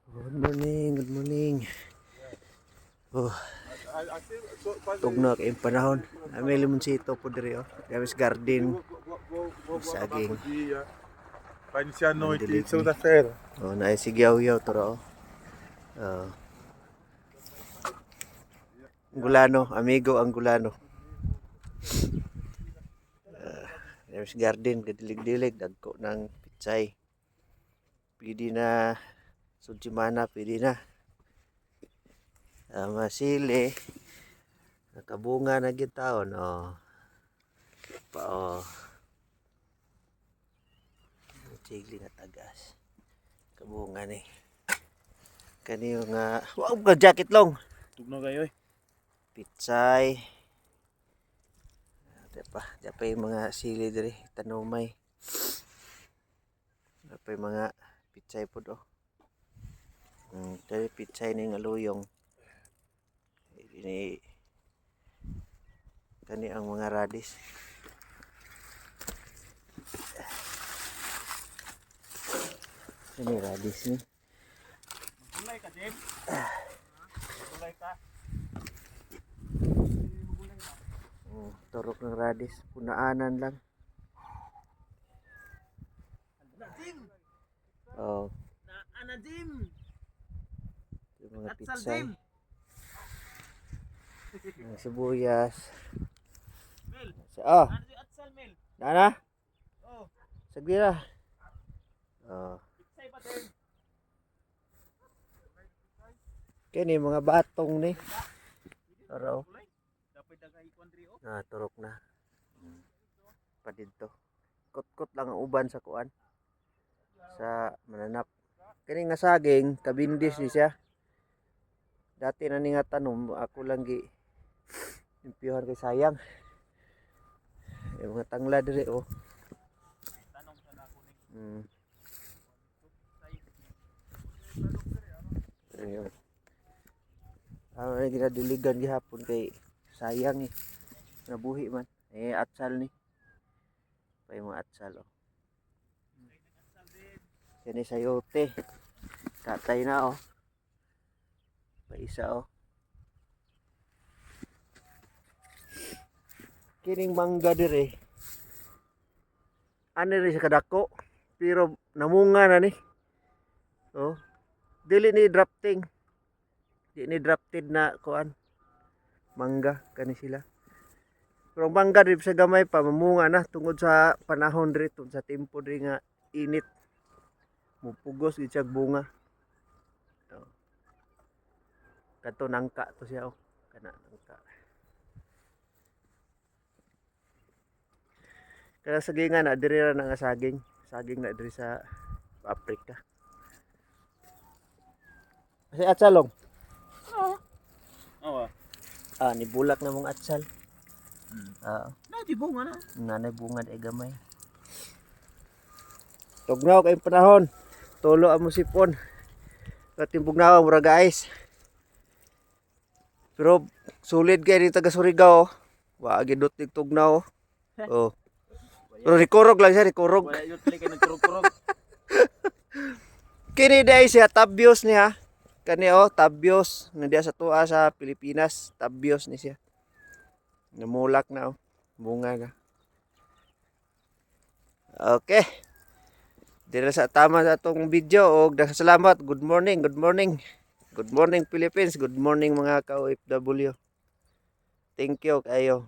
Good morning, good morning. Oh, tugna kayong panahon. May limonsito po diri oh. Gamis garden. Saging. Pas iniziano Mandilig utilizzo ni. da ferro. Oh, naay sigyaw-yaw to oh. Gulano, amigo ang gulano. Gamis garden, kadilig-dilig, dagko ng pitsay. Pwede na sudsimana, pwede na. Masili. Nakabunga na gyud taon oh. Pa oh. Tigli na tagas. Kabunga ni. Kaniyo nga, wow, ka jacket long. Tugno kayo eh. Pitsay. Diapa yung mga sili diri, tanumay. Diapa yung mga pitsay po do. Dari pitsay ni nga luyong. Ini kani ang mga radis. Ini radis ni. Magulay ka, Jim? Magulay ka? Turok ng radis, punaanan lang. Oh, Ana, Jim! yung mga Atsal, pitsay. Jim! Mga sibuyas. Mel! Oh, Ano si Atsal, Mel? nana? Oh, Sagbira. Oh. pitsay pa, Jim. Kini mga batong ni. Araw. Dapat dagay kuandri, oh. Turok na. Pa dito. Kot-kot lang ang uban sa kuan. Sa mananap. Kini nga saging, kabindis ni siya. Dati na ni nga tanom, ako lang gi impiyuhan kay sayang. Yung mga tangla diri oh. Tanong sa nako ni. Ayun. Ay ginadiligan gihapon kay sayang eh. Nabuhi man. Atsal ni. Pay mga atsal oh. Kani sayote. Katay na oh. Paisa oh. Kining mangga dire. Ano rin sa kadako. Pero namunga na ni. Oh. Dili ni drafting. Di ni drafted na kuan. Mangga kani sila. Pero mangga diri sa gamay pa mamunga na tungod sa panahon diri tungod sa tempo diri nga init. Mupugos gid siya bunga. Oh. Kato nangka to siya oh. Kana nangka. Kaya sagingan na diri ra nga saging. Saging na diri sa Africa. Kasi atsalong. Oo. Nibulak na mong atsal. Na, di bunga na. Nanay bunga ay gamay. Tugnaw kay panahon. Tulo ang musipon. Katimbog na mura guys. Pero sulit kay ni taga Surigao. Wa gidot tig tugnaw. Oh. Pero rikurog lang siya, rikurog. Wala yun pala kayo nagkurog-kurog. Kini day siya tabios niya. Kani oh, tabios. Nandiya sa tuwa sa Pilipinas, tabios ni siya. Namulak na oh. Bunga na. Okay. Dira sa tama sa atong video og salamat. Good morning, good morning. Good morning Philippines, good morning mga ka-OFW. Thank you kayo.